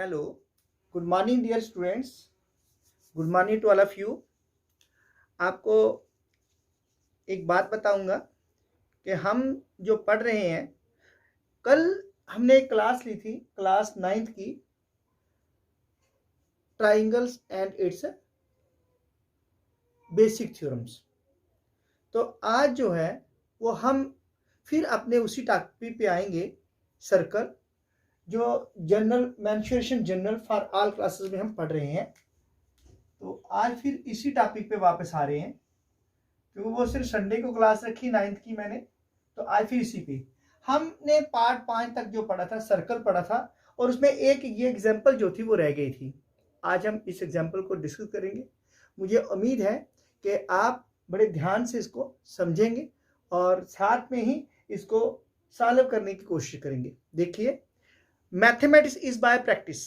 Hello, good morning dear students. Good morning to all of you. आपको एक बात बताऊंगा कि हम जो पढ़ रहे हैं, कल हमने एक क्लास ली थी, क्लास 9th की, triangles and it's basic theorems. तो आज जो है वो हम फिर अपने उसी टॉपिक पे आएंगे, सर्कल, जो general mensuration general for all classes में हम पढ़ रहे हैं। तो आज फिर इसी टॉपिक पे वापस आ रहे हैं, क्योंकि वो सिर्फ संडे को क्लास रखी 9th की मैंने, तो आज फिर इसी पे हमने पार्ट 5 तक जो पढ़ा था, सर्कल पढ़ा था, और उसमें एक ये एग्जाम्पल जो थी वो रह गई थी। आज हम इस एग्जाम्पल को डिस्कस करेंगे। मुझे उम्मीद है कि आप बड़े ध्यान से इसको समझेंगे और साथ में ही इसको सॉल्व करने की कोशिश करेंगे। देखिए, mathematics is by practice,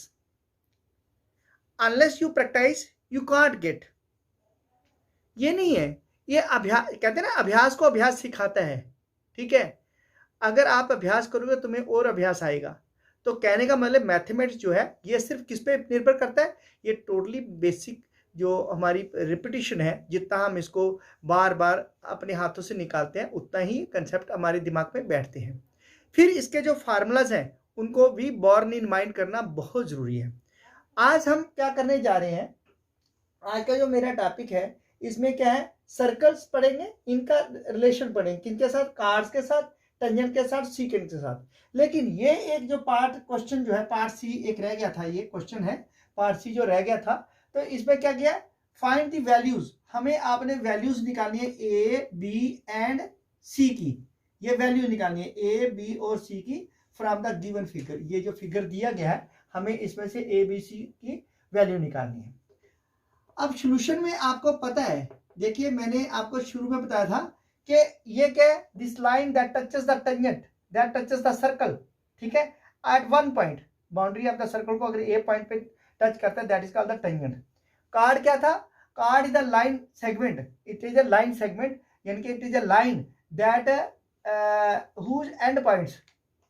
unless you practice you can't get. ये नहीं है, ये अभ्यास, कहते हैं ना, अभ्यास को अभ्यास सिखाता है। ठीक है, अगर आप अभ्यास करोगे तुम्हें और अभ्यास आएगा। तो कहने का मतलब मैथमेटिक्स जो है ये सिर्फ किस पे निर्भर करता है, ये टोटली बेसिक जो हमारी रिपीटिशन है, जितना हम इसको बार बार अपने हाथों से निकालते हैं उतना ही कंसेप्ट हमारे दिमाग में बैठते हैं। फिर इसके जो फार्मूलाज हैं उनको भी बॉर्न इन माइंड करना बहुत जरूरी है। आज हम क्या करने जा रहे हैं, आज का जो मेरा टॉपिक है इसमें क्या है, सर्कल्स पढ़ेंगे, इनका रिलेशन पढ़ेंगे, किनके साथ, कार्ड्स के साथ, टेंजेंट के साथ, सीकेंट के साथ। लेकिन ये एक जो पार्ट क्वेश्चन जो है, पार्ट सी एक रह गया था, ये क्वेश्चन है पार्ट सी जो रह गया था। तो इसमें क्या किया, फाइंड द वैल्यूज, हमें आपने वैल्यूज निकालनी है ए बी एंड सी की। ये वैल्यू निकालनी है ए बी और सी की फ्रॉम द गिवन फिगर। ये जो फिगर दिया गया है हमें इसमें से ए बी सी की वैल्यू निकालनी है। अब सॉल्यूशन में आपको पता है, देखिए मैंने आपको शुरू में बताया था कि ये क्या है, this line that touches the tangent that touches the circle. ठीक है, at one point, boundary of the circle को अगर ए पॉइंट पे टच करता है that is called the tangent. Chord क्या था, chord is the line segment, it is a line segment, यानी कि it is a line that whose end points,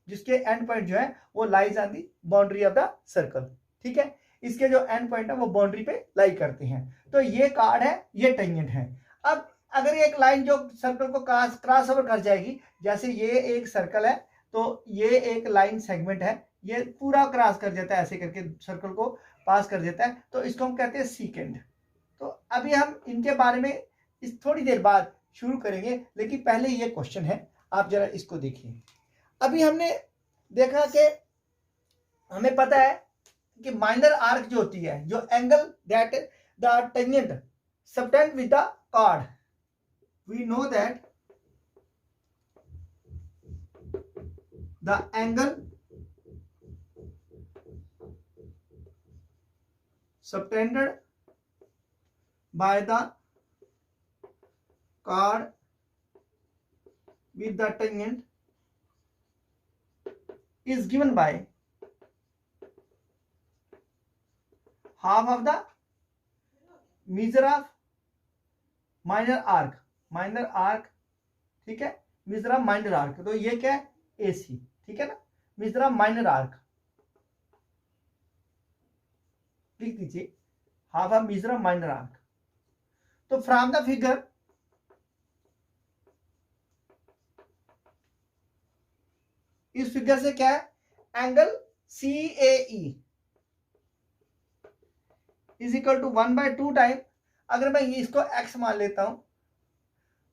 जिसके एंड पॉइंट जो है वो lies on the boundary of the circle. ठीक है, इसके जो एंड पॉइंट है वो बाउंड्री पे लाई करते हैं। तो ये कार्ड है, ये टेंजेंट है। अब अगर एक लाइन जो सर्कल को क्रॉस ओवर कर जाएगी, जैसे ये एक सर्कल है तो ये एक लाइन सेगमेंट है, ये पूरा क्रॉस कर जाता है, ऐसे करके सर्कल को पास कर देता है, तो इसको हम कहते हैं सीकेंट। तो अभी हम इनके बारे में इस थोड़ी देर बाद शुरू करेंगे, लेकिन पहले ये क्वेश्चन है, आप जरा इसको देखिए। अभी हमने देखा कि हमें पता है कि माइनर आर्क जो होती है, जो angle that the tangent subtend with the chord, we no that the angle subtended by the card with the tangent is given by half of the measure of minor arc, minor arc। ठीक है, measure of minor arc, तो ये क्या है, AC। ठीक है ना, measure of minor arc लिख दीजिए, half of measure of minor arc. तो from the figure this figure से क्या है, angle CAE is equal to 1/2 time, अगर मैं इसको x मान लेता हूं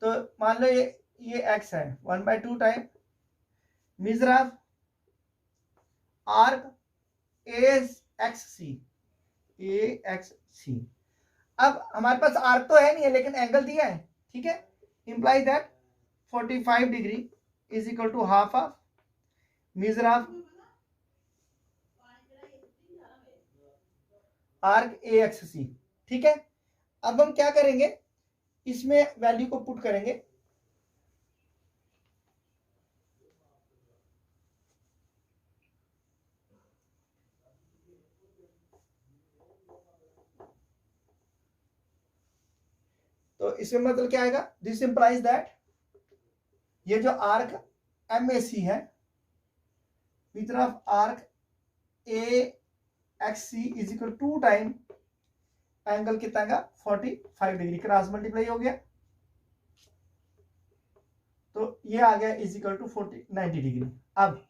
तो मान लो ये x है, 1/2 time major of arc AXC। अब हमारे पास आर्क तो है नहीं है, लेकिन एंगल दिया है। ठीक है, imply that 45 degree is equal to half of measure of arc AXC। ठीक है, अब हम क्या करेंगे, इसमें वैल्यू को पुट करेंगे। तो इसमें मतलब क्या आएगा, दिस इंप्लाइज दैट ये जो आर्क MAC है, with of arc X C is equal 2 time angle कितना आएगा 45 डिग्री, क्रॉस मल्टीप्लाई हो गया तो ये आ गया इज इक्वल टू 90 डिग्री। अब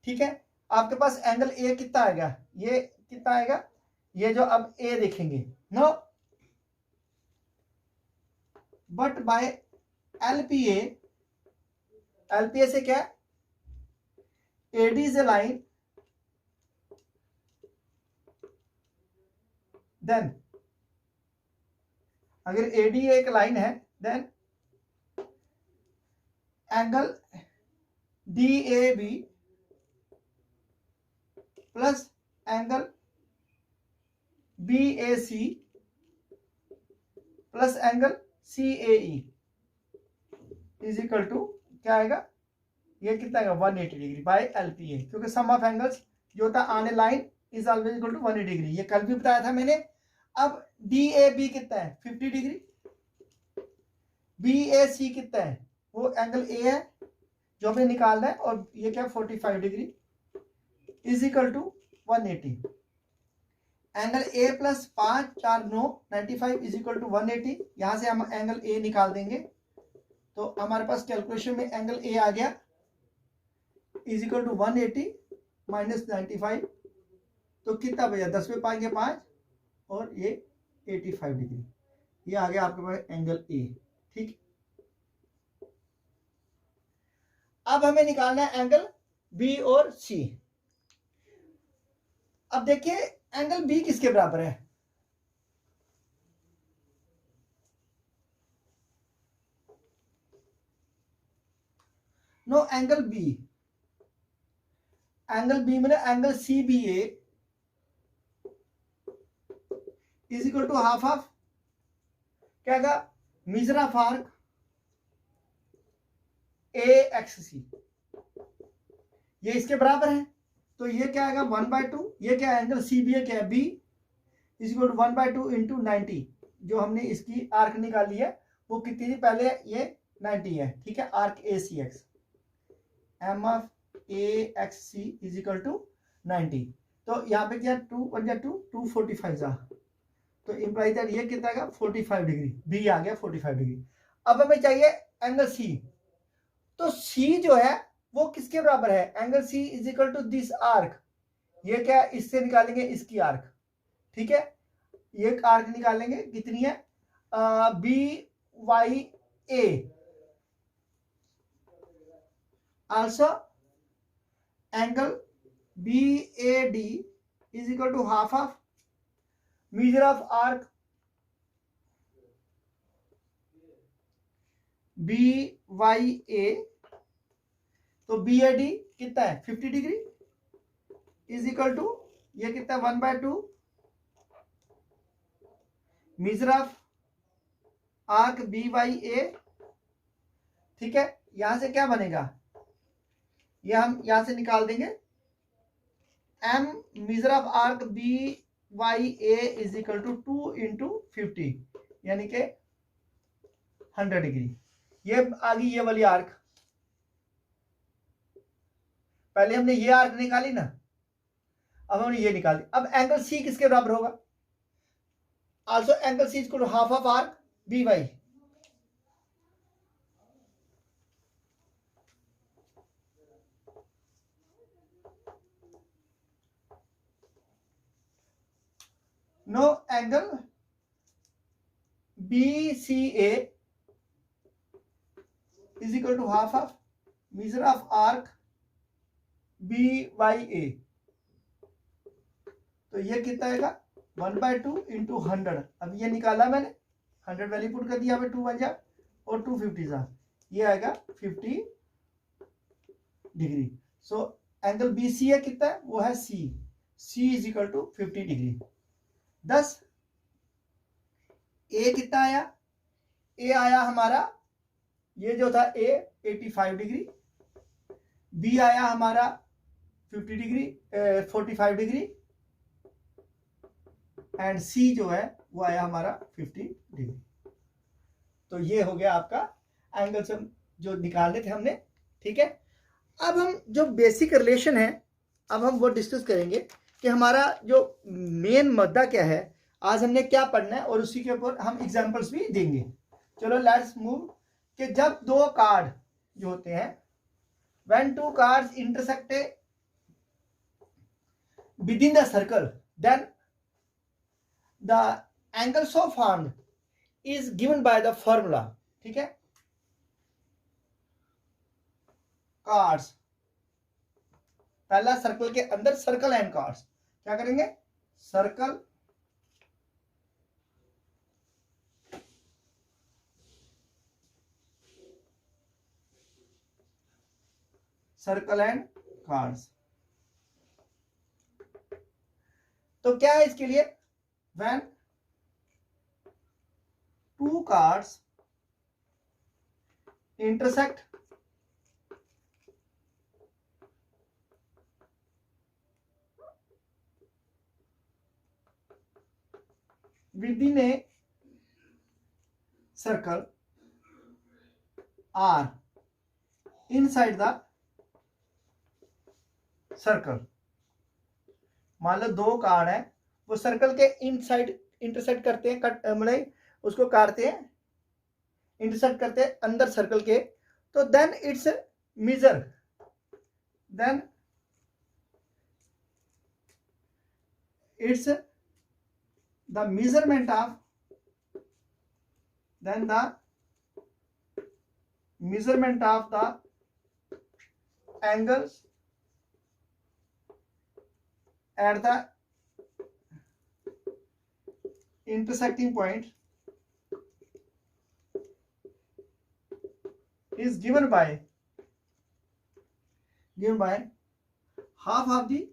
ठीक है, आपके पास एंगल ए कितना आएगा, ये कितना आएगा, ये जो अब ए देखेंगे no, but by LPA, LPA से क्या, AD is a line, then अगर एडी एक लाइन है then angle D A B plus angle B A C plus angle C A E is equal to क्या आएगा, ये कितना आएगा 180 डिग्री बाय एलपीए, क्योंकि सम ऑफ एंगल्स जो होता है on a line is always equal to 180 degree, ये कल भी बताया था मैंने। अब डी ए बी कितना है 50 डिग्री, बी ए सी कितना है, वो एंगल ए है जो हमें निकालना है, और ये क्या 45 degree is equal to 180, angle A plus 5 4 9 95 is equal to 180, यहां से हम एंगल ए निकाल देंगे तो हमारे पास कैलकुलेशन में एंगल ए आ गया इज इक्वल टू 180 माइनस 95, तो कितना बचा 10 में पाएंगे 5 और ये 85 डिग्री, ये आ गया आपके पास एंगल ए। ठीक, अब हमें निकालना है एंगल बी और सी। अब देखिए एंगल बी किसके बराबर है, no angle B, angle B में angle C B A is equal to half of क्या आएगा measure of arc A X C, ये इसके बराबर है, तो ये क्या आएगा 1/2, ये क्या एंगल सी बी ए क्या है B is equal to 1/2 into 90, जो हमने इसकी आर्क निकाली है वो कितनी थी पहले, ये 90 है। ठीक है, arc A C X, M of A X C is equal to 90, तो यहाँ पे क्या 2 1 जा 2 245 जा, तो इंप्लाई दैट ये कितना आएगा 45 डिग्री, बी आ गया 45 डिग्री। अब हमें चाहिए एंगल सी, तो सी जो है वो किसके बराबर है, angle C is equal to this arc, ये क्या इससे निकालेंगे इसकी आर्क। ठीक है, ये आर्क निकालेंगे कितनी है B Y A, also angle B A D is equal to half of measure of arc BYA, तो BAD कितना है 50 डिग्री इज इक्वल टू ये कितना 1/2 मेजर ऑफ आर्क BYA। ठीक है, यहां से क्या बनेगा, ये हम यहां से निकाल देंगे M measure of arc BYA is equal to 2 into 50 यानी कि 100 डिग्री, ये आ गई ये वाली आर्क, पहले हमने ये आर्क निकाली ना, अब हमने ये निकाली। अब एंगल सी किसके बराबर होगा, also angle C equal to half of arc B Y, no angle BCA is equal to half of measure of arc BYA, तो ये कितना आएगा 1/2 इंटू 100, अब ये निकाला मैंने 100 वैल्यू पुट कर दिया, 2 1 जा और 250 जा, ये आएगा 50 डिग्री। सो एंगल BCA कितना है, वो है C is equal to 50 degree. 10 A कितना आया, ए आया हमारा ये जो था ए 85 डिग्री, बी आया हमारा 50 डिग्री 45 डिग्री, एंड सी जो है वो आया हमारा 50 डिग्री। तो ये हो गया आपका एंगल से जो निकालने थे हमने। ठीक है, अब हम जो बेसिक रिलेशन है अब हम वो डिस्कस करेंगे कि हमारा जो मेन मुद्दा क्या है, आज हमने क्या पढ़ना है, और उसी के ऊपर हम एग्जांपल्स भी देंगे। चलो लेट्स मूव। कि जब दो कार्ड जो होते हैं, when two chords intersect within the circle, then the angle so formed is given by the formula. ठीक है, कार्ड्स, पहला सर्कल के अंदर सर्कल एंड कार्ड्स, क्या करेंगे, सर्कल एंड कार्ड्स। तो क्या है इसके लिए, when two chords intersect within a circle are inside the circle. मान लो दो कार्ड है, वो सर्कल के इनसाइड इंटरसेक्ट करते हैं, कट मतलब उसको काटते हैं, इंटरसेक्ट करते हैं अंदर सर्कल के, तो then its measure, then its the measurement of, then the measurement of the angles at the intersecting point is given by half of the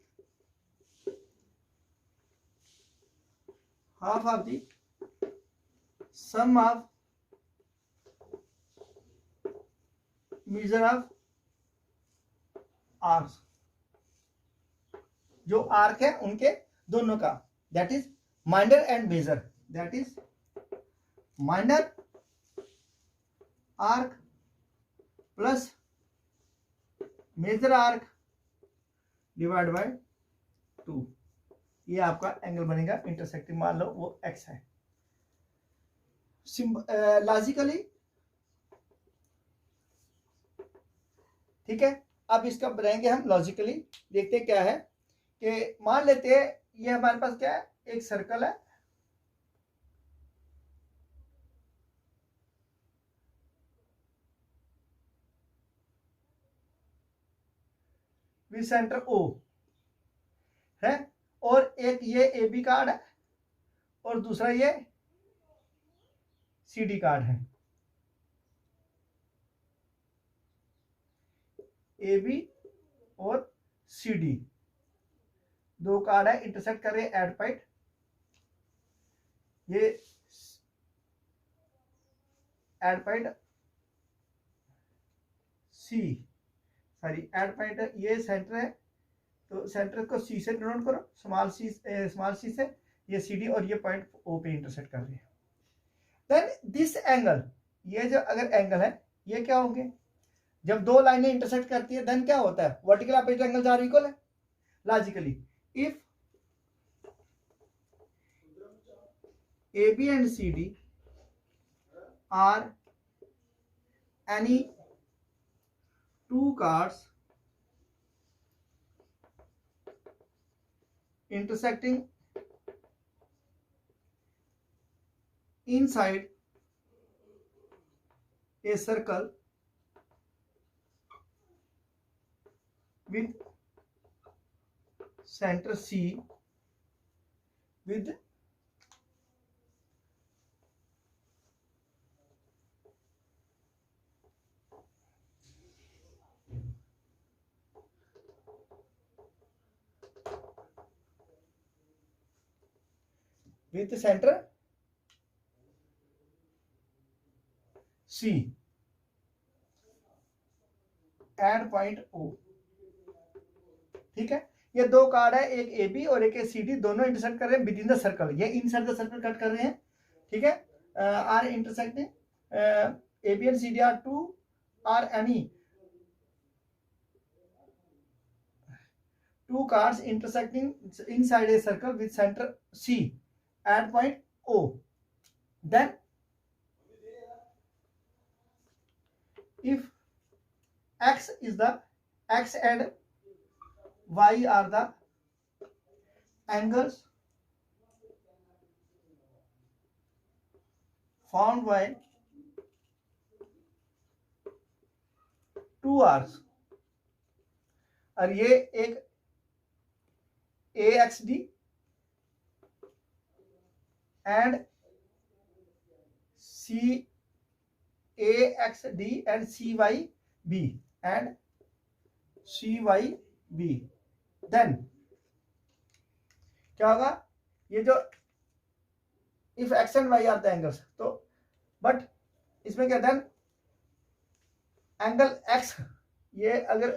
sum of measure of arcs, जो arc है उनके दोनों का, that is minor and major, that is minor arc plus major arc divide by 2, ये आपका angle बनेगा intersecting. मान लो वो एक्स है, लॉजिकली। ठीक है, अब इसका बनाएंगे हम लॉजिकली। देखते हैं क्या है, कि मान लेते हैं ये हमारे पास क्या है, एक सर्कल है, विद सेंटर ओ है, और एक ये ए बी कार्ड है, और दूसरा ये सी डी कार्ड है। ए बी और सी डी दो कार्ड है, इंटरसेक्ट कर रहे हैं एट पॉइंट, ये at point C, sorry at point ये सेंटर है, तो सेंटर को सी से डिनोट करो, स्मॉल सी से, ये सी डी, और ये पॉइंट ओ पे इंटरसेक्ट कर रहे हैं। देन दिस एंगल, ये जो अगर एंगल है, ये क्या होंगे, जब दो लाइनें इंटरसेक्ट करती है देन क्या होता है, vertical opposite angles are equal है। Logically if A B and C D are any two chords intersecting inside a circle with center C with center C at point O। ठीक है, ये दो कार्ड है, एक ए बी और एक C D, दोनों इंटरसेक्ट कर रहे हैं विद इन द सर्कल, ये इनसाइड द सर्कल कट कर रहे हैं। ठीक है, are intersecting A B and C D are two cards intersecting inside a circle with center C at point O, then if x and y are the angles formed by two arcs, और ये एक AXD and CAXD and CYB and CYB, then क्या होगा, ये जो if x and y are the angles, तो but इसमें क्या, देन एंगल x, ये अगर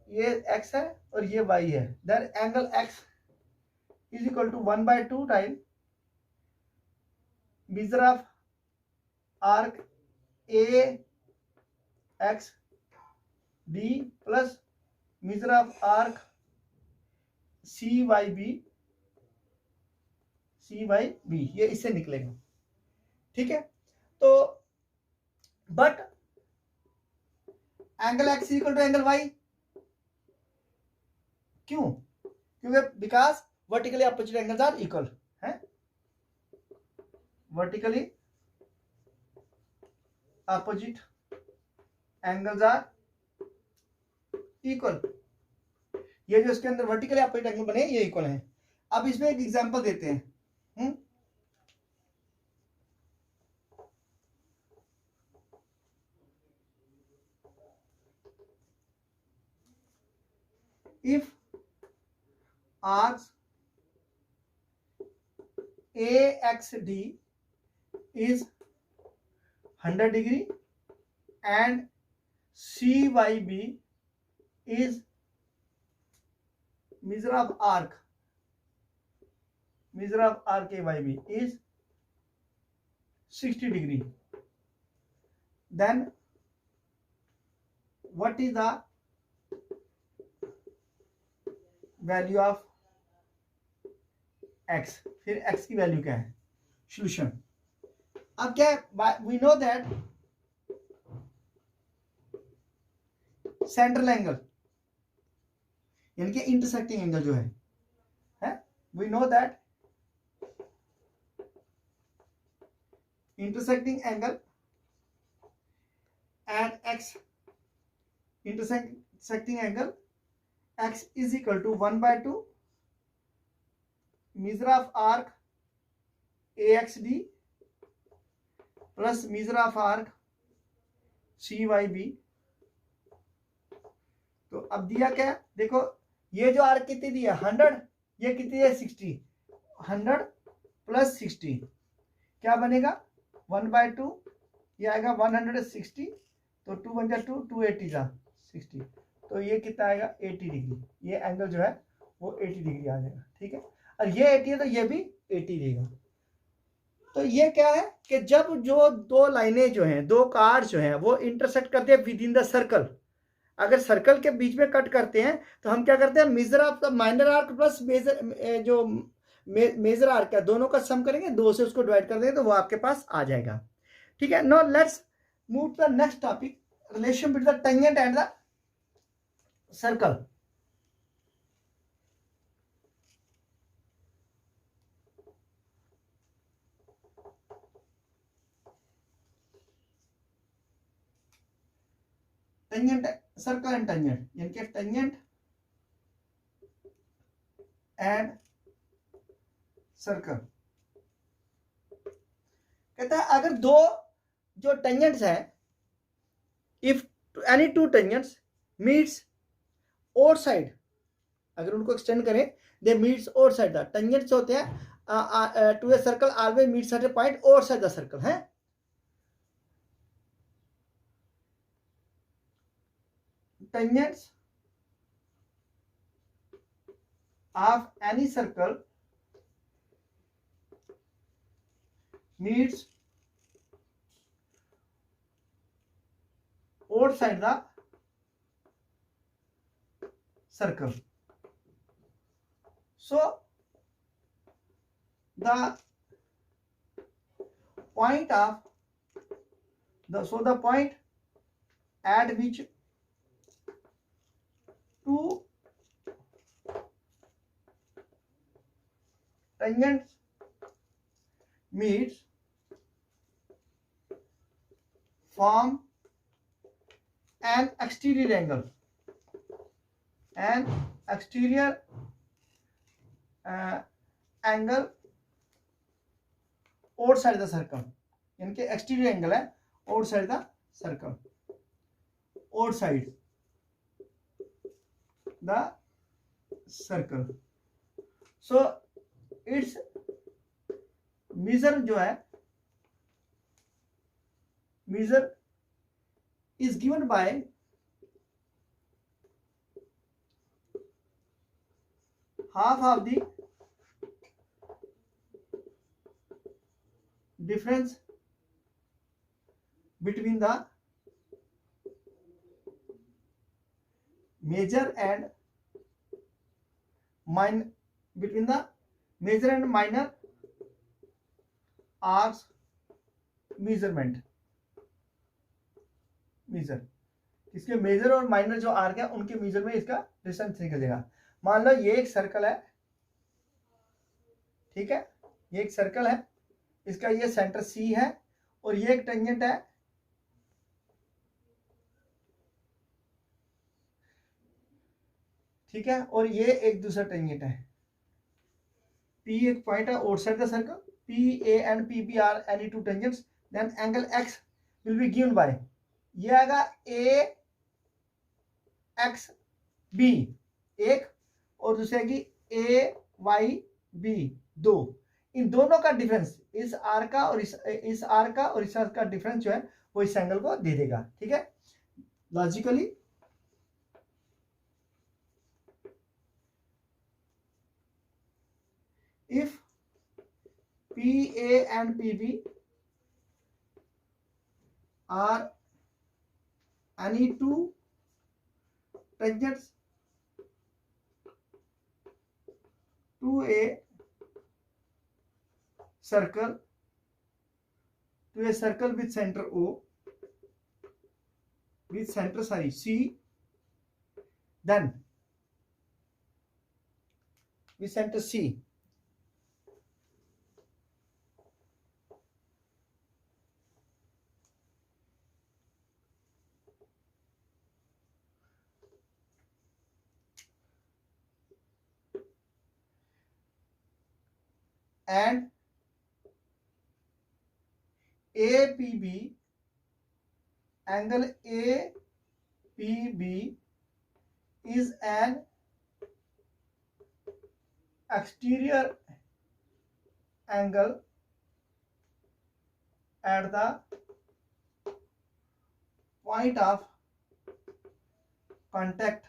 ये x है और ये y है, then angle x is equal to 1/2 time measure of arc AXD plus measure of arc CYB, ये इससे निकलेगा, ठीक है। तो but angle x equal to angle y, क्यों? क्योंकि because vertically opposite angles are equal है, vertically opposite angles are equal, ये जो इसके अंदर वर्टिकली अपोजिट एंगल बने ये इक्वल हैं। अब इसमें एक एग्जांपल देते हैं, if arcs AXD is 100 degree and CYB is measure of arc AYB is 60 degree, then what is the value of x, फिर x की वैल्यू क्या है, सोल्यूशन। अब क्या है, we no that central angle यानी कि इंटरसेक्टिंग एंगल जो है, we no that intersecting angle at x, intersecting angle x is equal to 1/2 measure of arc AXD plus measure of arc CYB। तो अब दिया क्या, देखो ये जो आर्क कितनी दी है 100, ये कितनी है 60, 100 प्लस 60 क्या बनेगा 1/2, ये आएगा 160, तो 2 1 2 280 का 60, तो ये कितना आएगा 80 डिग्री, ये एंगल जो है वो 80 डिग्री आ जाएगा, ठीक है। और ये 80 है तो ये भी 80 देगा। तो ये क्या है कि जब जो दो लाइनें जो हैं, दो कार्ड जो हैं वो इंटरसेक्ट करते हैं विद इन द सर्कल, अगर सर्कल के बीच में कट करते हैं तो हम क्या करते हैं, measure of the minor arc plus measure जो मेजर आर्क है दोनों का सम करेंगे, 2 से उसको डिवाइड कर देंगे तो वो आपके पास आ जाएगा, ठीक है। Now let's move to the next topic, relation between the tangent and the circle. Tangent, circle and tangent, यानी कि टेंजेंट एंड सर्कल। कहता है अगर दो जो टेंजेंट्स हैं, if any two tangents meets outside, अगर उनको एक्सटेंड करें, they meets outside the tangents होते हैं to a circle always meets at a point outside the circle है। Tangents of any circle meets outside the circle, So the point at which two tangents meets form an exterior angle, angle outside the circle, यानी कि exterior angle है outside the circle, outside the circle. So its measure जो है, measure is given by half of the difference between the major and minor arcs measurement. Major, इसके major और minor जो arc है उनके मेजर में इसका डिस्टेंस निकलेगा. मान लो ये एक सर्कल है, ठीक है, ये एक सर्कल है, इसका ये सेंटर सी है और ये एक टेंजेंट है, ठीक है, और ये एक दूसरा टेंजेंट है. P एक पॉइंट है outside the circle. PA and PB are any two tangents, then angle X will be given by, ये आएगा AXB एक और दूसरे की AYB दो. इन दोनों का डिफरेंस, इस आर का और इस आर का और इस आर का डिफरेंस जो है वो इस एंगल को दे देगा. ठीक है, logically if PA and PB are any two tangents to a circle with center O, with center C, then with center C, and APB, angle APB is an exterior angle at the point of contact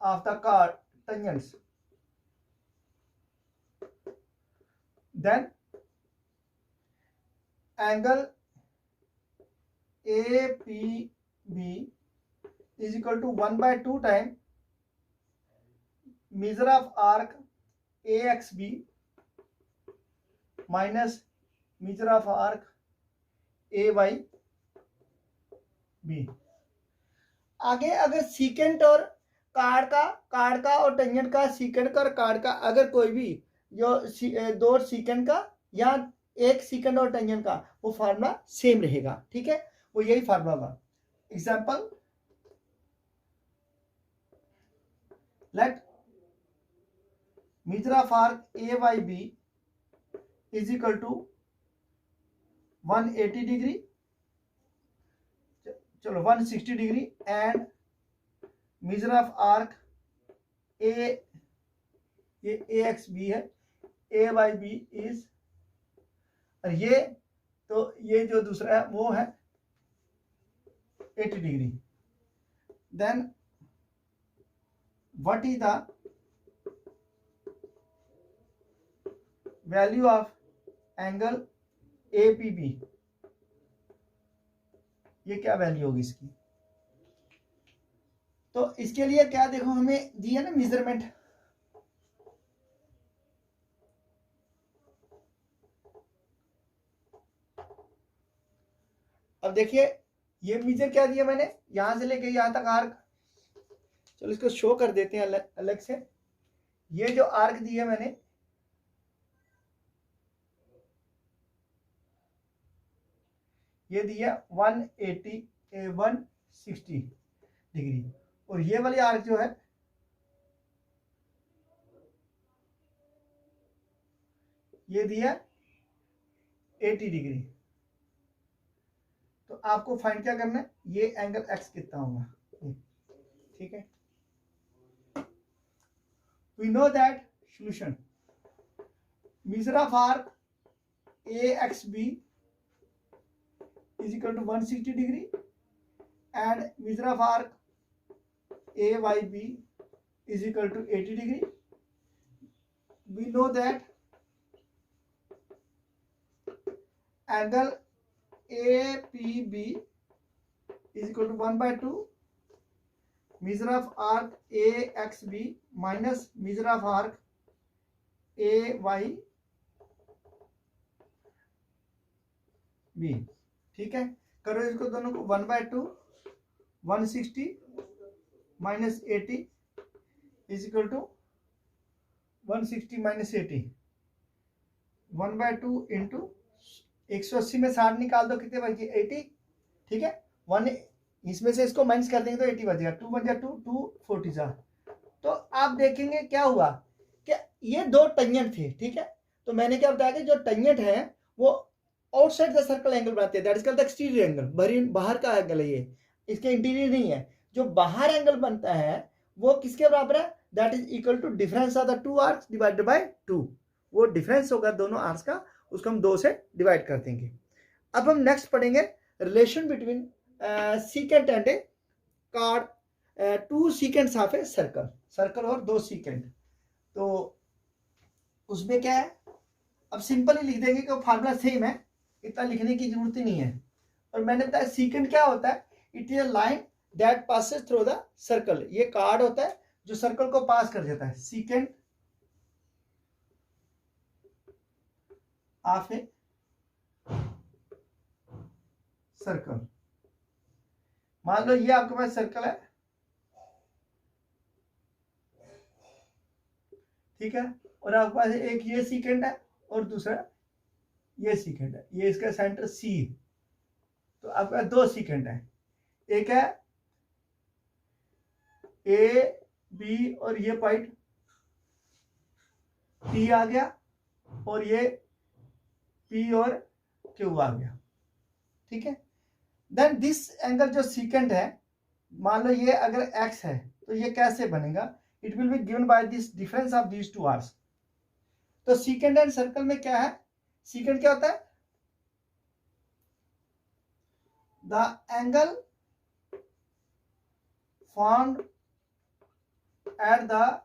of the tangents. Then angle APB is equal to 1/2 time measure of arc AXB minus measure of arc AYB. आगे अगर secant और card का और tangent का, secant का और card का, अगर कोई भी जो दो सीकेंट का या एक सीकेंट और टेंजेंट का, वो फार्मूला सेम रहेगा. ठीक है, वो यही फार्मूला होगा. Example, let measure of arc AYB is equal to 180 degree, चलो 160 degree, and measure of arc ये AXB है, AYB is, और ये तो ये जो दूसरा है वो है 80 degree. Then what is the value of angle APB, ये क्या वैल्यू होगी इसकी? तो इसके लिए क्या देखो, हमें दी है ना मेजरमेंट, अब देखिए ये मेजर क्या दिया मैंने, यहां से लेके यहां तक आर्क, चलो इसको शो कर देते हैं अलग अलग से। ये जो आर्क दिया मैंने, ये दिया 160 डिग्री, और ये वाली आर्क जो है ये दिया 80 डिग्री। तो आपको फाइंड क्या करना है, ये एंगल एक्स कितना होगा, ठीक है। We no that solution measure of arc AXB is equal to 160 degree and measure of arc AYB is equal to 80 degree. We know that angle APB is equal to 1/2 measure of arc AXB minus measure of arc AYB, ठीक है। करो इसको दोनों को 1/2 160 minus 80 is equal to 160 minus 80, 1/2 into 180 में 60 निकाल दो, कितने बच गए 80, ठीक है। 1 इसमें से इसको माइनस कर देंगे तो 80 बचेगा, 2 बन जाए 2 240 जा। तो आप देखेंगे क्या हुआ कि ये दो टेंजेंट थे, ठीक है। तो मैंने क्या बताया कि जो टेंजेंट है वो आउटसाइड द सर्कल एंगल बनाते हैं, that is called the exterior angle, बाहर का एंगल है ये, इसके इंटीरियर नहीं है। जो बाहर एंगल बनता है वो किसके बराबर है, that is equal to difference of the two arcs divided by 2। वो डिफरेंस होगा दोनों आर्क्स का, उसको हम 2 से डिवाइड कर देंगे। अब हम नेक्स्ट पढ़ेंगे relation between secant and A card, 2 secants of a circle, circle और 2 सीकेंट। तो उसमें क्या है, अब सिंपल ही लिख देंगे कि फार्मूला सेम है, इतना लिखने की जरूरत ही नहीं है। और मैंने बताया सीकेंट क्या होता है, it is a line that passes through the circle, ये कार्ड होता है जो सर्कल को पास कर देता है, सीकेंट ऑफ ए सर्कल। मान लो ये आपके पास सर्कल है, ठीक है, और आपके पास एक ये सीकेंट है और दूसरा ये सीकेंट है, ये इसका सेंटर सी। तो आपका 2 सीकेंट है, एक है ए बी और ये पॉइंट टी आ गया, और ये पी और क्यू आ गया, ठीक है। देन दिस एंगल जो सीकेंट है, मान लो ये अगर एक्स है तो ये कैसे बनेगा, it will be given by this difference of these 2 arcs. तो सीकेंट एंड सर्कल में क्या है, सीकेंट क्या होता है, the angle formed at the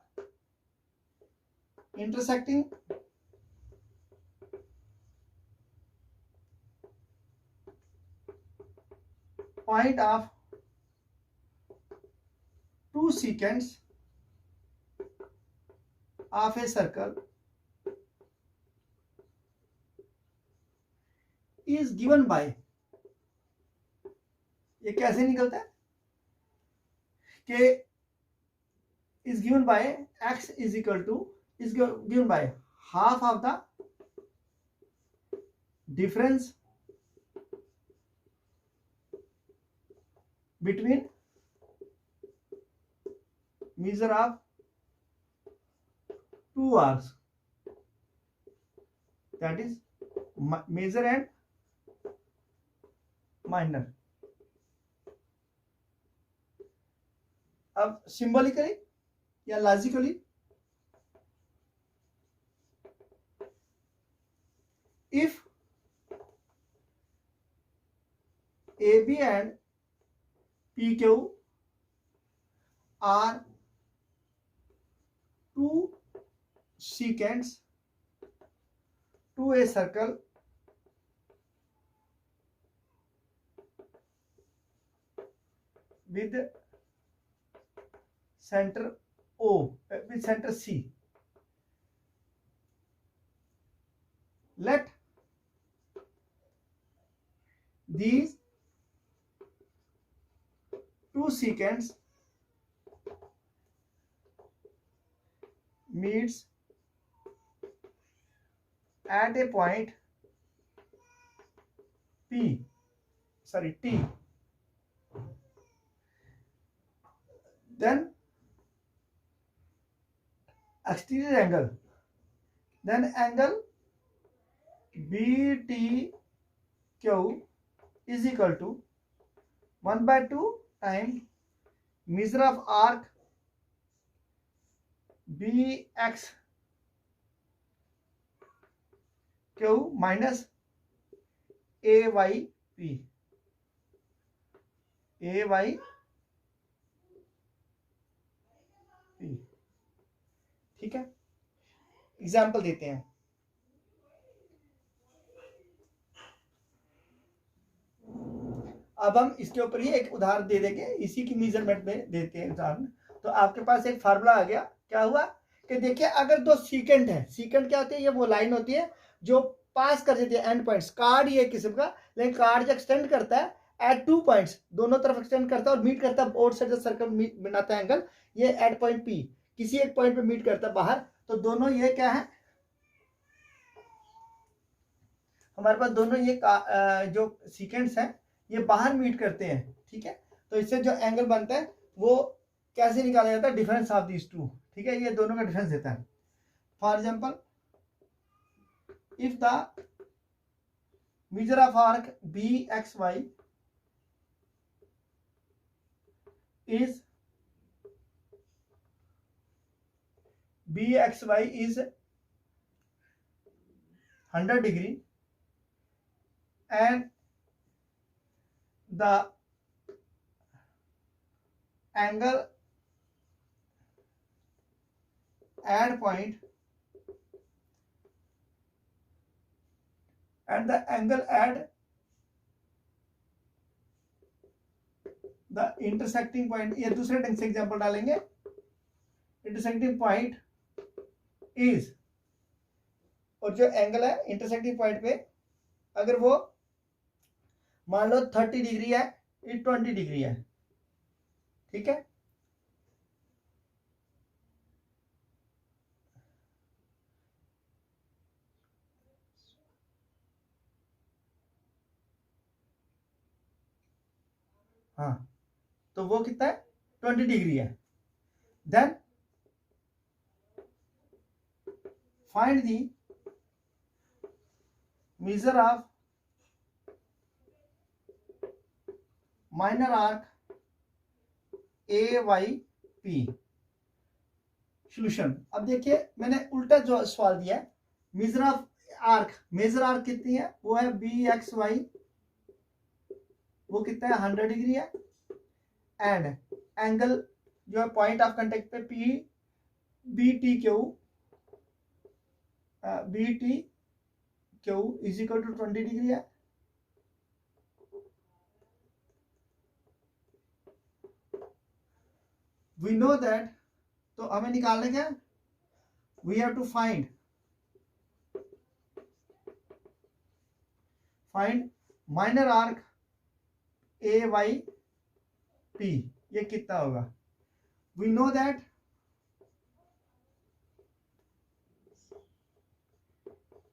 intersecting point of 2 secants of a circle is given by, ये कैसे निकलता है कि is given by x is equal to, is given by half of the difference between measure of 2 arcs, that is major and minor. अब symbolically या logically, if AB and PQ are 2 secants to a circle with center O, with center C, let these two secants meets at a point T, then exterior angle, then angle BTQ is equal to 1/2 times measure of arc BXQ minus AYP। ठीक है, example देते हैं। अब हम इसके ऊपर ही एक उदाहरण दे देंगे, इसी की मेजरमेंट में देते हैं उदाहरण। तो आपके पास एक फार्मूला आ गया। क्या हुआ कि देखिए, अगर दो सीकेंट है, सीकेंट क्या होती है, ये वो लाइन होती है जो पास कर देती है एंड पॉइंट्स। कार्ड ये किस्म का, लेकिन कार्ड जो एक्सटेंड करता है एट 2 पॉइंट्स, दोनों तरफ एक्सटेंड करता है और मीट करता है बोथ साइड सर्कल बनाता है एंगल, ये एट पॉइंट पी किसी एक पॉइंट पे मीट करता है बाहर। तो दोनों ये क्या है, हमारे पास दोनों ये जो सीकेंट्स हैं ये बाहर मीट करते हैं। ठीक है, तो इससे जो एंगल बनता है वो कैसे निकाला जाता है, डिफरेंस ऑफ दीज टू। ठीक है, ये दोनों का डिफरेंस देता है। For example, if the measure of arc BXY is 100 degree and the angle at point and the angle at the intersecting point, ये दूसरे ढंग से एग्जाम्पल डालेंगे। इंटरसेक्टिंग पॉइंट इज, और जो एंगल है इंटरसेक्टिंग पॉइंट पे, अगर वो मान लो 30 डिग्री है, ये 20 डिग्री है। ठीक है, हाँ, तो वो कितना है, 20 डिग्री है। Then find the measure of minor arc AYP। Solution, अब देखिए मैंने उल्टा जो सवाल दिया है, measure of arc, major arc कितनी है, वो है BXY, वो कितना है 100 डिग्री है। एंड एंगल जो है पॉइंट ऑफ कांटेक्ट पे BTQ is equal to 20 degree है। वी नो दैट, तो हमें निकालने क्या, we have to find minor arc AYP, ये कितना होगा। वी नो दैट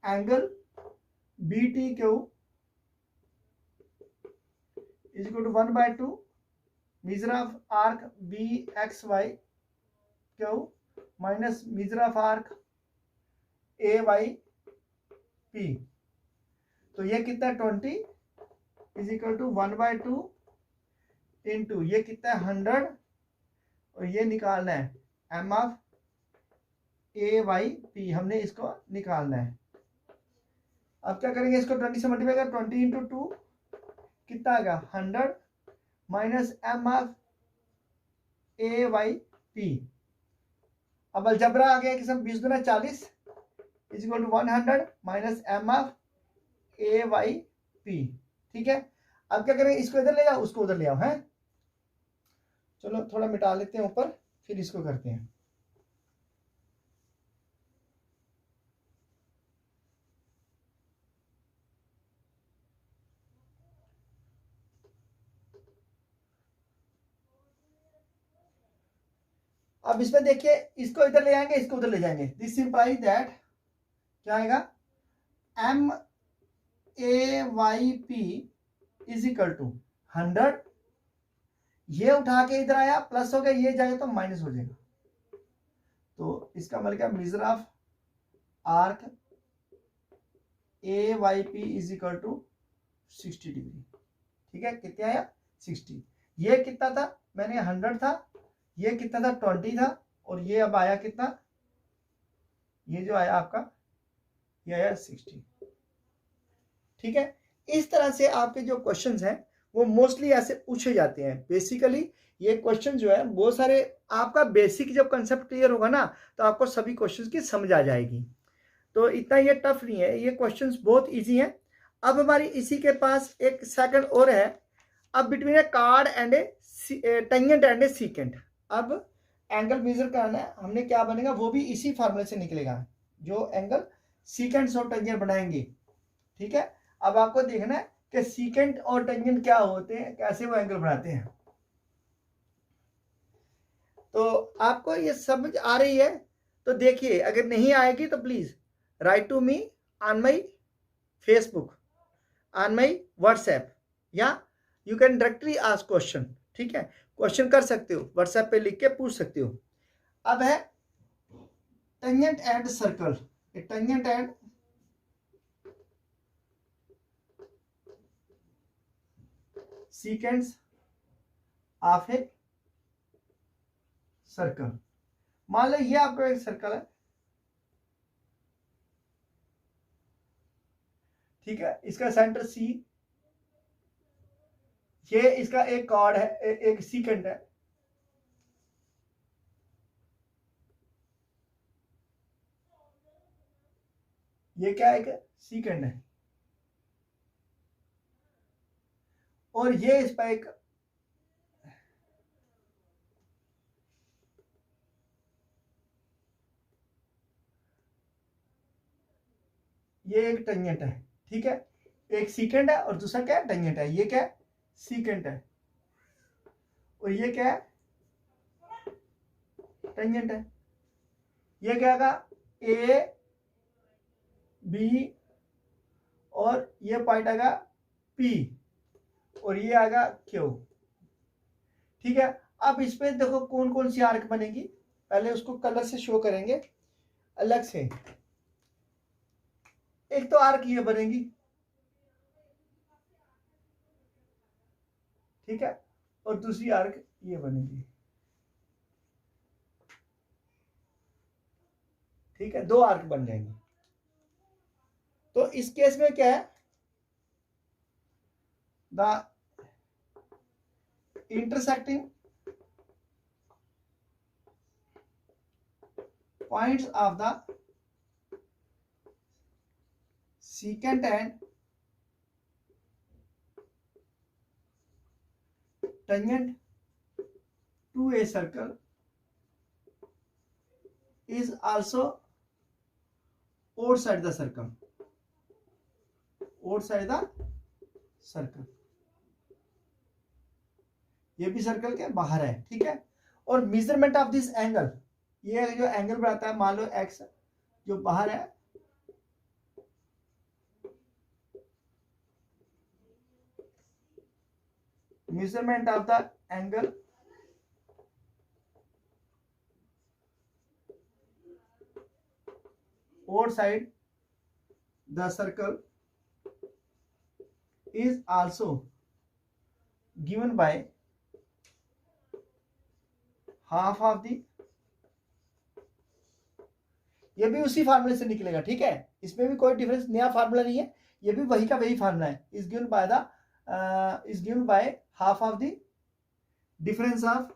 angle BTQ is equal to 1/2 measure of arc BXY minus measure of arc AYP, तो ये कितना 20 is equal to 1/2 इंटू ये कितना है 100, और ये निकालना है M of AYP, हमने इसको निकालना है। अब क्या करेंगे, इसको 20 से मल्टीप्लाई कर, 20 इंटू 2 कितना आएगा 100 माइनस M ऑफ AYP। अब अलजबरा आ गया कि सब 20 गुना 40 is equal to 100 minus M of AYP। ठीक है, अब क्या करेंगे, इसको इधर ले जाओ, उसको उधर ले आओ। है, चलो थोड़ा मिटा लेते हैं ऊपर, फिर इसको करते हैं। अब इसमें देखिए, इसको इधर ले जाएंगे, इसको उधर ले जाएंगे, दिस इंप्लाइज दैट क्या आएगा, M A Y P is equal to 100, ये उठा के इधर आया प्लस हो गया, ये जाएगा तो माइनस हो जाएगा। तो इसका मतलब क्या, measure of arc A Y P is equal to 60 degree. ठीक है, कितना आया 60, ये कितना था, मैंने 100 था, ये कितना था 20 था, और ये अब आया कितना, ये जो आया आपका ये आया 60। ठीक है, इस तरह से आपके जो क्वेश्चंस हैं वो मोस्टली ऐसे पूछे जाते हैं। बेसिकली ये क्वेश्चन जो है बहुत सारे, आपका बेसिक जब कंसेप्ट क्लियर होगा ना तो आपको सभी क्वेश्चंस की समझ आ जाएगी। तो इतना ये टफ नहीं है, ये क्वेश्चंस बहुत इजी हैं। अब हमारी इसी के पास एक सेकंड और है, अब between A card and A tangent and A secant. अब एंगल मेजर करना है, हमने क्या बनेगा वो भी इसी फार्मूले से निकलेगा, जो एंगल सीकेंट और टेंजेंट बनाएंगे। ठीक है, अब आपको देखना है कि सीकेंट और टेंजेंट क्या होते हैं, कैसे वो एंगल बनाते हैं। तो आपको ये समझ आ रही है तो देखिए, अगर नहीं आएगी तो please write to me on my Facebook, on my WhatsApp, या you can directly ask question. ठीक है, क्वेश्चन कर सकते हो, व्हाट्सएप पे लिख के पूछ सकते हो। अब है tangent and circle, tangent and secants of a circle. मान लो ये आपका एक सर्कल है, ठीक है, इसका सेंटर सी, ये इसका एक कॉर्ड है, एक सीकेंट है, ये क्या है, एक सीकेंट है, और ये इस पर एक ये एक टेंजेंट है। ठीक है, एक सीकेंट है और दूसरा क्या है, टेंजेंट है। ये क्या है, सीकेंट है, और ये क्या है, टेंजेंट है। ये क्या आएगा, ए बी, और ये पॉइंट आएगा पी, और ये आएगा क्यू। ठीक है, अब इस पे देखो कौन कौन सी आर्क बनेगी, पहले उसको कलर से शो करेंगे अलग से। एक तो आर्क ये बनेगी, ठीक है, और दूसरी आर्क ये बनेगी। ठीक है, दो आर्क बन जाएंगे। तो इस केस में क्या है, the intersecting points of the secant and tangent to a circle is also outside the circle, outside the circle, ये भी सर्कल के बाहर है। ठीक है, और मेजरमेंट ऑफ दिस एंगल, ये जो एंगल बनाता है, मान लो एक्स जो बाहर है, measurement of the angle outside the circle is also given by half of the, ये भी उसी फार्मूले से निकलेगा। ठीक है, इसमें भी कोई डिफरेंस, नया फार्मूला नहीं है, ये भी वही का वही फार्मूला है। Is given by the is given by half of the difference of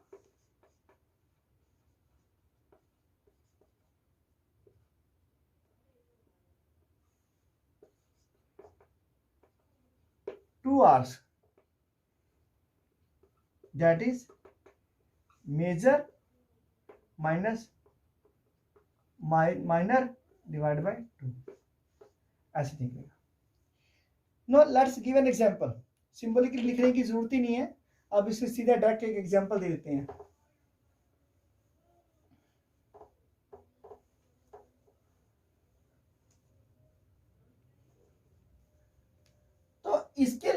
two arcs, that is major minus minor divided by 2, ऐसे निकलेगा। No let's give an example, symbolic लिखने की जरूरत ही नहीं है, अब इससे सीधा डायरेक्ट एक एग्जांपल दे देते हैं।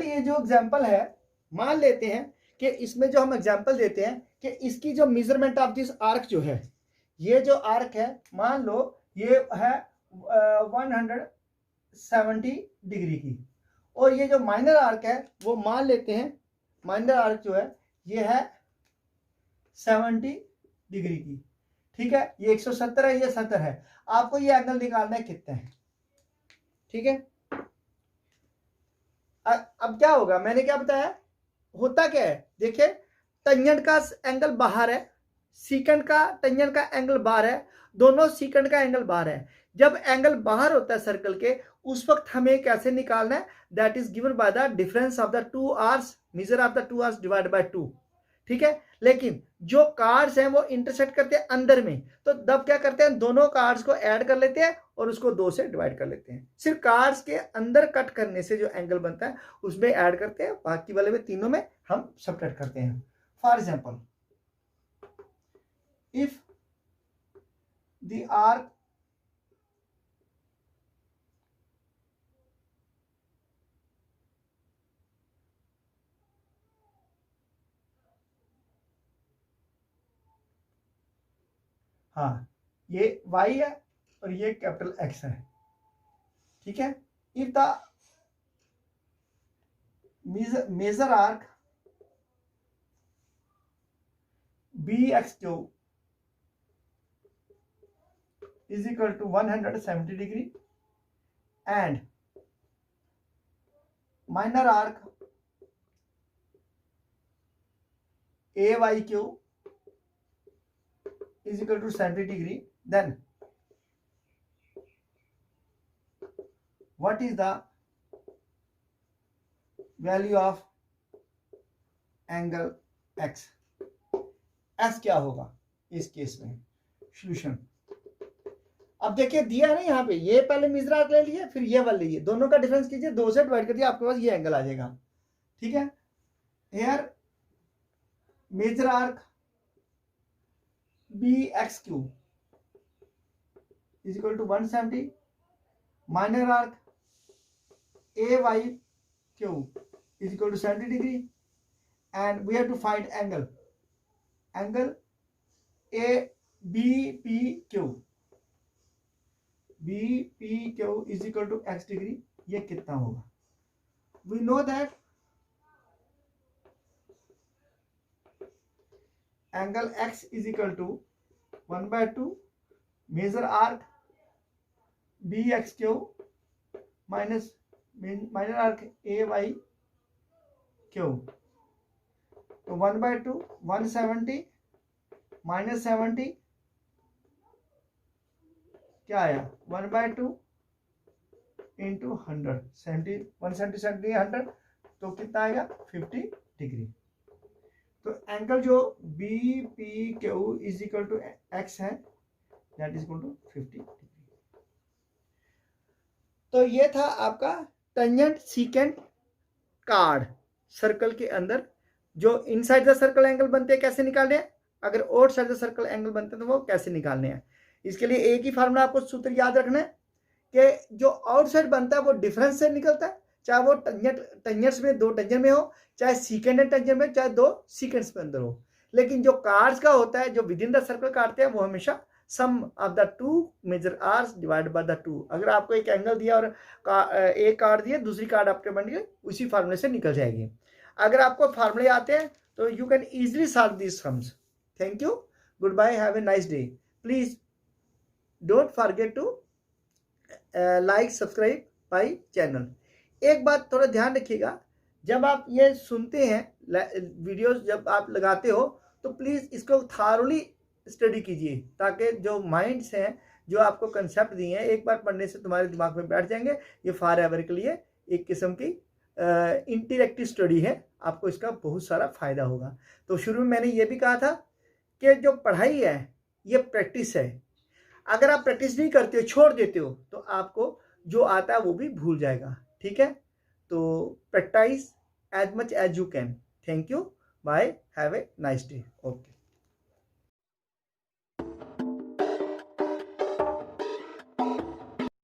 ये जो एग्जाम्पल है, मान लेते हैं कि इसमें जो हम एग्जाम्पल देते हैं कि इसकी जो मेजरमेंट ऑफ दिस आर्क जो है, ये जो आर्क है मान लो ये है 170 डिग्री की, और ये जो माइनर आर्क है वो मान लेते हैं माइनर आर्क जो है ये है 70 डिग्री की। ठीक है, ये 170 है, ये 70 है। आपको ये एंगल निकालना है कितना है। ठीक है, अब क्या होगा, मैंने क्या बताया, होता क्या है, देखिए टेंजेंट का एंगल बाहर है, सीकेंड का टेंजेंट का एंगल बाहर है, दोनों सीकेंड का एंगल बाहर है। जब एंगल बाहर होता है सर्कल के, उस वक्त हमें कैसे निकालना है, that is given by the difference of the two arcs, measure of the two arcs divide by 2। ठीक है, लेकिन जो कार्ड्स हैं वो इंटरसेक्ट करते हैं अंदर में, तो तब क्या करते हैं, दोनों कार्ड्स को ऐड कर लेते हैं और उसको 2 से डिवाइड कर लेते हैं। सिर्फ कार्ड्स के अंदर कट करने से जो एंगल बनता है उसमें ऐड करते हैं, बाकी वाले में तीनों में हम सब्ट्रैक्ट करते हैं। For example, if the arc हाँ ये y है और ये कैपिटल X है। ठीक है, if the major arc BXQ is equal to 170 degree and minor arc AYQ is equal to 70 degree, then what is the value of angle X? S क्या होगा इस केस में, सॉल्यूशन। अब देखिए दिया है ना यहाँ पे, ये पहले मेजर आर्क ले लिए, फिर ये वाले लिए, दोनों का डिफरेंस कीजिए, 2 से डिवाइड कर दिया, आपके पास ये एंगल आ जाएगा। ठीक है, here major arc BXQ is equal to 170, minor arc AYQ is equal to 70 degree, and we have to find angle BPQ is equal to X degree। ये कितना होगा, we know that angle X is equal to 1/2 major arc BXQ minus minor arc AYQ, तो 1/2 170 minus 70 क्या आया, 1/2 into 100, 170 100, तो कितना आएगा 50 degree. तो एंगल जो BPQ is equal to X है, that is equal to 50 degree. तो ये था आपका टेंजेंट सीकेंट कार्ड सर्कल के अंदर जो इनसाइड द सर्कल एंगल बनते हैं कैसे निकालने हैं, अगर आउटसाइड द सर्कल एंगल बनते हैं तो वो कैसे निकालने हैं। इसके लिए एक ही फार्मूला आपको सूत्र याद रखना है कि जो आउटसाइड बनता है वो डिफरेंस से निकलता है, चाहे वो टेंजेंट्स में 2 टेंजेंट में हो, चाहे सीकेंड एंड टेंजेंट में, चाहे 2 सीकेंड्स में अंदर हो। लेकिन जो कार्ड्स का होता है जो विद इन द सर्कल काटते हैं वो हमेशा sum of the 2 measure arcs divide by the 2। अगर आपको एक एंगल दिया और एक कार्ड दिया, दूसरी कार्ड आपके बन गई, उसी फार्मूले से निकल जाएगी। अगर आपको फार्मूले आते हैं तो you can easily solve this sums. Thank you, good bye, have a nice day. Please don't forget to like subscribe my channel. एक बात थोड़ा ध्यान रखिएगा, जब आप ये सुनते हैं वीडियोस जब आप लगाते हो तो प्लीज़ इसको थारोली स्टडी कीजिए, ताकि जो माइंड्स हैं जो आपको कंसेप्ट दिए हैं एक बार पढ़ने से तुम्हारे दिमाग में बैठ जाएंगे। ये फॉर एवर के लिए एक किस्म की इंटरेक्टिव स्टडी है, आपको इसका बहुत सारा फ़ायदा होगा। तो शुरू में मैंने ये भी कहा था कि जो पढ़ाई है ये प्रैक्टिस है। अगर आप प्रैक्टिस नहीं करते हो, छोड़ देते हो, तो आपको जो आता है वो भी भूल जाएगा। ठीक है, तो practice as much as you can. Thank you. Bye. Have a nice day. Okay.